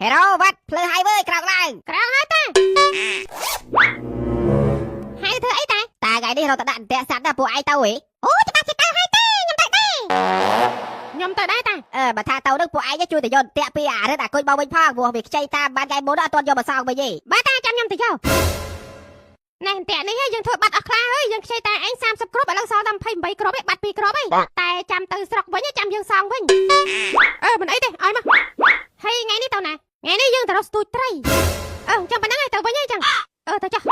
ហេរ៉ូវ៉ាត់ភ្លឺហើយវើយក្រោកឡើងក្រោកហើយតាហើយធ្វើអីតាថ្ងៃនេះរត់ទៅដាក់អន្ទាក់សាប់ដែរពួកឯងទៅហីអូច្បាស់ចិត្តទៅហើយតាខ្ញុំទៅដែរតាបើថាទៅនឹងពួកឯងជួយទៅយកអន្ទាក់ពីអារិទ្ធអាគុយមកវិញផងព្រោះវាខ្ចីតាមបានថ្ងៃមុនអត់ទាន់យកមកសងវិញទេបាទតាចាំខ្ញុំទៅយកណែអន្ទាក់នេះយើងធ្វើបាត់អស់ខ្លះហើយយើងខ្ចីតែឯង30គ្រាប់ឥឡូវសល់តែ28គ្រាប់ឯងបាត់2គ្រាប់ឯងតែចាំទៅស្រុកវិញចាំយើងសងវិញមិនអីទេឲ្យមកហើយថ្ងៃនេះទៅណាថ្ងៃនេះយើងទៅរកស្ទូចត្រីចាំប៉ុណ្ណឹងហើយទៅវិញហើយចឹងទៅចុះ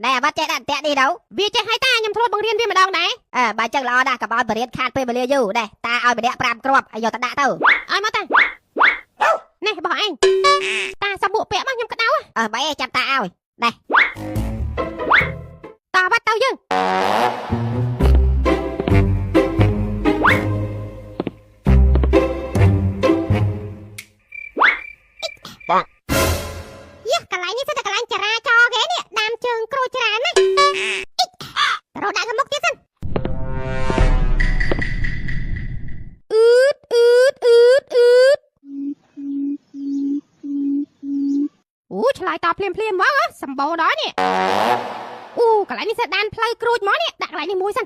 ណែបាត់ចេះដាក់អន្ទាក់នេះទៅវាចេះហើយតាខ្ញុំធ្លាប់បង្រៀនវាម្ដងដែរបើចឹងល្អណាស់កុំឲ្យបរៀនខាតពេលវេលាយូរដែរតាឲ្យម្នាក់5គ្រាប់ឲ្យយកទៅដាក់ទៅឲ្យមកតានេះបោះឯងតាសាបួកពាក់មកខ្ញុំក្តៅបីឯងចាំតាឲ្យនេះតបាត់ទៅយើងបងយ៉ាកន្លែងនេះសិតតែកន្លែងចរាចរណ៍គេនេះដាមជើងក្រូចច្រើនណាស់រត់ដាក់ទៅមុខទៀតសិនអូឆ្លើយតបភ្លាមមកសម្បូរដល់នេះអូកន្លែងនេះសិតដានផ្លូវក្រូចមកនេះដាក់កន្លែងនេះមួយសិន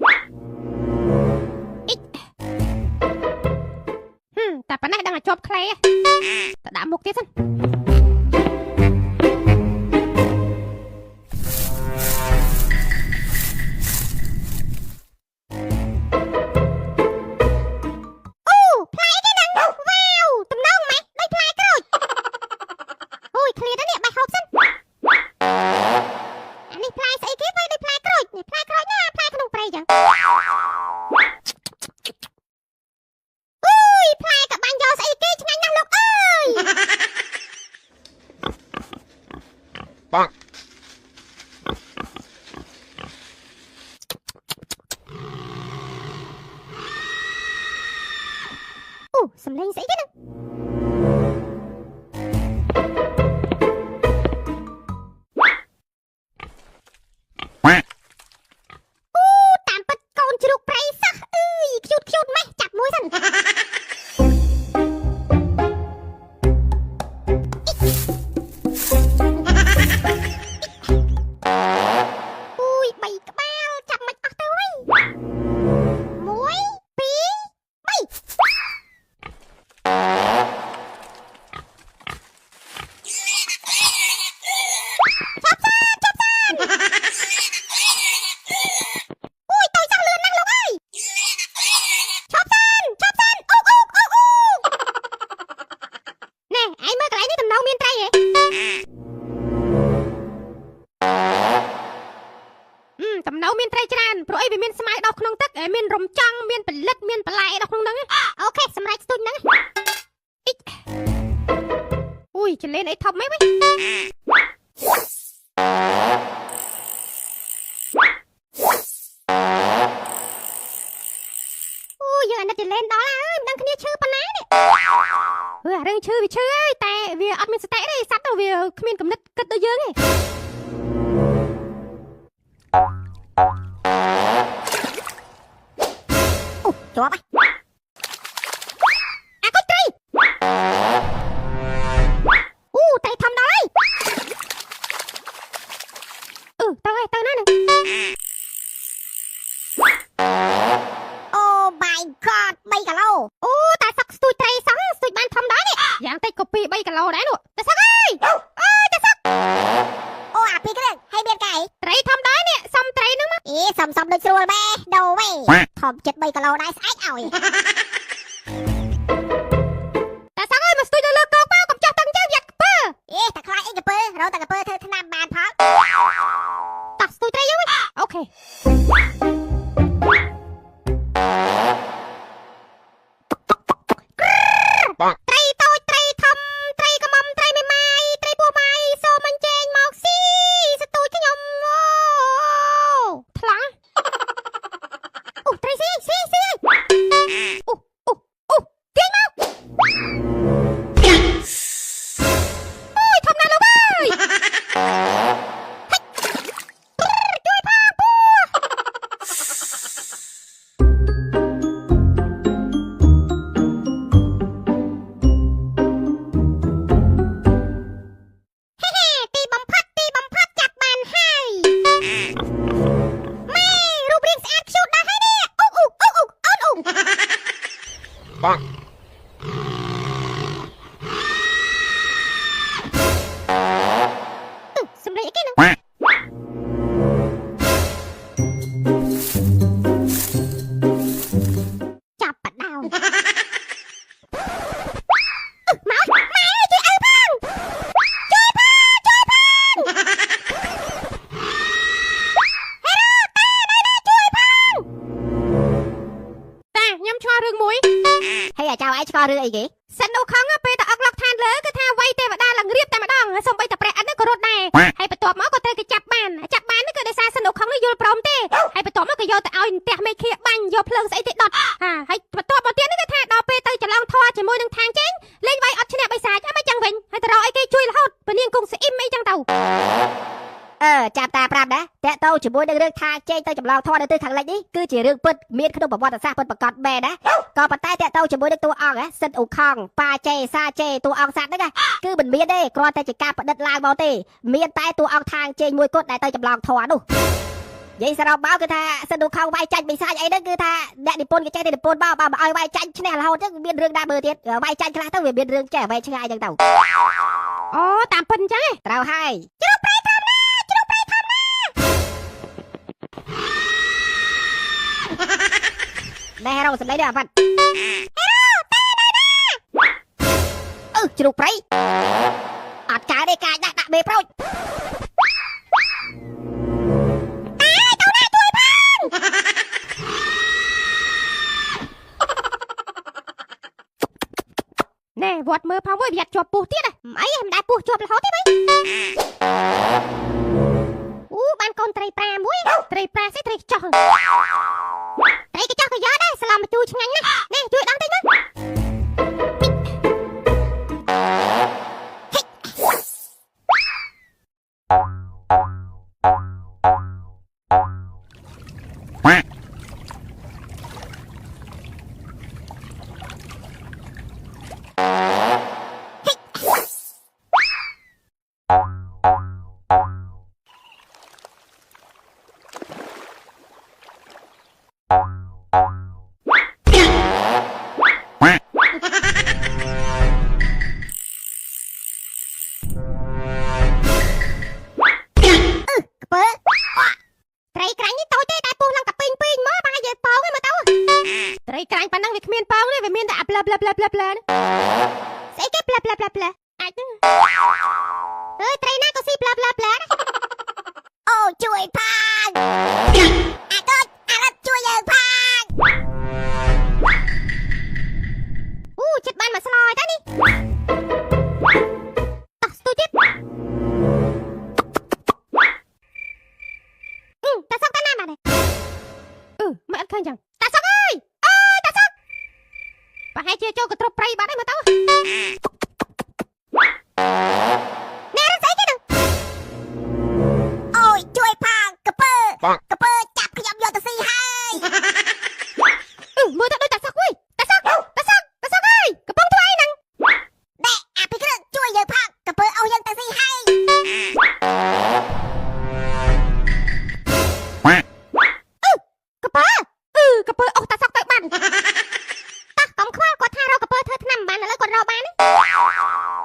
តែប៉ុណ្ណេះដឹងតែជាប់ក្លេទៅដាក់មុខទៀតសិនបងអូសំឡេងស្អីទេតាមពិតកូនជ្រូកព្រៃសោះខ្ជូតម៉េះចាប់មួយសិនតំណៅមានត្រីច្រើនព្រោះអីវាមានស្មៅដោះក្នុងទឹកមានរំចង់មានផលិតមានបន្លែដោះក្នុងហ្នឹងអូខេសម្រាប់ស្ទូចហ្នឹងអូយចលែនអីធំម៉េចវិញអូយយើងអានេះចលែនដល់ហើយមិនដឹងគ្នាឈឺប៉ុណ្ណានេះរឿងឈឺវាឈឺហើយតែវាអត់មានសតិទេសត្វទៅវាគ្មានគំនិតគិតដូចយើងទេជាប់អាគុយត្រីត្រីធំដល់ហើយទៅណានឹងអូ my god 3គីឡូតែសឹកស្ទូចត្រីសោះស្ទូចបានធំដល់នេះយ៉ាងតិចក៏2-3គីឡូដែរនោះតែសឹកអើយតែសឹកអាពីគ្រឿងហើយមានកែត្រីធំដល់នេះសំត្រីនឹងមកសំដូចស្រួលម៉ែដូរវិញធំចិត្ត3គីឡូដែរស្អែកឲ្យតែសឹកអើយមកស្ទូចទៅលើកោកមកកុំចាស់តឹងជើងយ៉ាត់កពើតែខ្លាចអីកពើរកតែកពើធ្វើថ្នាំបានផងតោះស្ទូចត្រីយើងអូខេត្រីតូចត្រីធំត្រីកមុំត្រីមេម៉ាយត្រីពោះម៉ាយសូមអញ្ជើញមកស៊ីស្ទូចខ្ញុំថ្លង់ត្រីស៊ី Bonk. សម្លេងអីគេហ្នឹង ចាប់បដៅមកម៉ែជួយអើផងជួយផងហេរ៉ូតាជួយផងតាខ្ញុំឆ្ងល់រឿងមួយ ហើយអាចឯងឆ្កល់រឿងអីគេ សិនអូខងពេលតអុកឡុកឋានលើគឺថាវ័យទេវតាឡើងរៀបតែម្ដងហើយសំបីតែព្រះឥន្ទក៏រត់ដែរហើយបន្ទាប់មកក៏ត្រូវគេចាប់បាននេះគឺដោយសារសិនអូខងនេះយល់ព្រមទេហើយបន្ទាប់មកក៏យកទៅឲ្យផ្ទះមេឃាបាញ់យកភ្លើងស្អីទេដុតហើយបន្ទាប់មកទៀតនេះគឺថាដល់ពេលទៅច្រឡំធွာជាមួយនឹងທາງចេញលេងវាយអត់ឈ្នះបិសាចអីមិនចឹងវិញហើយទៅរកអីគេជួយរហូតពនាងគង់ស្អ៊ីមអីចឹងទៅ ចាប់តាប្រាប់ដែរតាក់ទៅជាមួយនឹងរឿងថាចេញទៅចម្លងធម៌នៅទិសខាងលិចនេះគឺជារឿងពិតមានក្នុងប្រវត្តិសាស្ត្រពិតប្រាកដមែនណាក៏ប៉ុន្តែតាក់ទៅជាមួយនឹងតួអង្គសិទ្ធអូខងប៉ាចេសាចេតួអង្គសត្វហ្នឹងគឺមិនមានទេគ្រាន់តែជាការប្រឌិតឡើងមកទេមានតែតួអង្គທາງចេញមួយគត់ដែលទៅចម្លងធម៌នោះនិយាយសរុបមកគឺថាសិទ្ធអូខងវាយចាញ់បិសាចអីហ្នឹងគឺថាអ្នកនិពន្ធគេចេះតែនិពន្ធមកបើឲ្យវាយចាញ់ឈ្នះរហូតទៅមានរឿងណាមើលទៀតវាយចាញ់ខ្លះទៅវាមានរឿងចេះវែងឆ្ងាយអញ្ចឹងទៅ អូតាមពិនអញ្ចឹង ត្រូវហើយ đây hero sầm đấy đi à Vănជ្រូកព្រៃអត់ការទេកាយដាក់បេប្រូចណែវត្តមើលផងមួយប្រយ័ត្នជាប់ពស់ទៀតអីមិនដែរពស់ជាប់រហូតទេវិញអូបានកូនត្រីប្រាមួយត្រីប្រាស្អីត្រីចោះត្រីកញ្ចក់ក៏យកដែរស្លំមកជួយឆ្ងាញ់ណាស់នេះជួយដល់តិចណា ត្រីក្រាញ់នេះតូចទេតែពុះឡើងតែពេញពេញមកបាយើងប៉ោងឯមើលទៅត្រីក្រាញ់ប៉ណ្ណឹងវាគ្មានប៉ោងទេវាមានតែអាប្លើស្អីគេប្លើអាចទៅអើយត្រីណាក៏ស៊ីប្លើអូជួយផងអាកូចអារ៉ាត់ជួយយើងផងអូចិត្តបានមកស្លោយតើនេះតោះស្ទុយទៀត តាសុកតាណាបាទមិនអត់ឃើញចឹងតាសុកអើយតាសុកប្រហែលជាចូលកន្ទ្រប់ព្រៃបាត់ហើយមើលទៅណែរស្អីគេនឹងអូយជួយផងកពើចាប់ខ្ញុំយកទៅស៊ីហើយមើលទៅដូចតាសុកវិញតាសុកអើយកំពុងធ្វើអីហ្នឹងណែអាពីគ្រឿងជួយយើងផងកពើឲ្យយើងទៅស៊ីហើយកពើអស់តាសុកទៅបានតោះកុំខ្វល់គាត់ថារកកពើធ្វើឆ្នាំបានឥឡូវគាត់រកបាន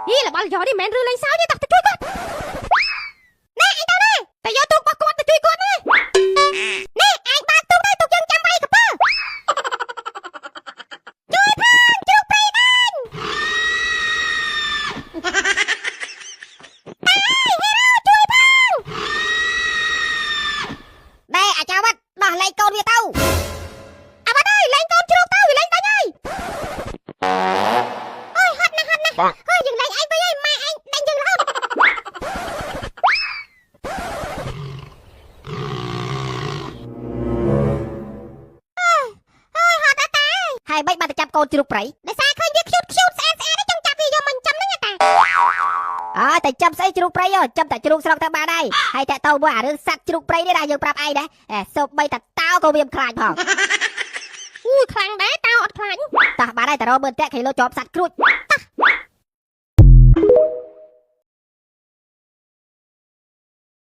ហីល្បល់យកនេះមិនមែនរឿងលេងសើចទេតោះទៅជួយគាត់ណែឯងទៅណាតែយកទូករបស់គាត់ទៅជួយគាត់ណាណែឯងបានទូកទៅទូកយើងចាំវាយកពើជួយផងជ្រូកព្រៃដាញ់ជួយផង đây à chào bắt đỏ lấy con việt tao លេងកូនជ្រូកទៅវាលេងបាញ់ហើយអើយហត់ណាស់ហើយយើងលេងឯងវិញឯងម៉ែឯងដេញយើងរហូតអើយហត់តា hai bách ba chăm con chuột prey ដោយសារឃើញវាខ្ជូតស្អាតចង់ចាប់វាយកមិនចាំហ្នឹងតា តែចាំស្អីជ្រូកព្រៃចាំតែជ្រូកស្រុកទៅបានហើយហើយតែទៅមួយអារឿងសัตว์ជ្រូកព្រៃនេះដែរយើងប្រាប់ឯងដែរសូម្បីតែតោក៏វាមិនខ្លាចផង អូយខ្លាំងដែរតើអត់ខ្លាច តោះបានហើយតារមើលតាក់គេលោជាប់សัตว์គ្រួចតោះ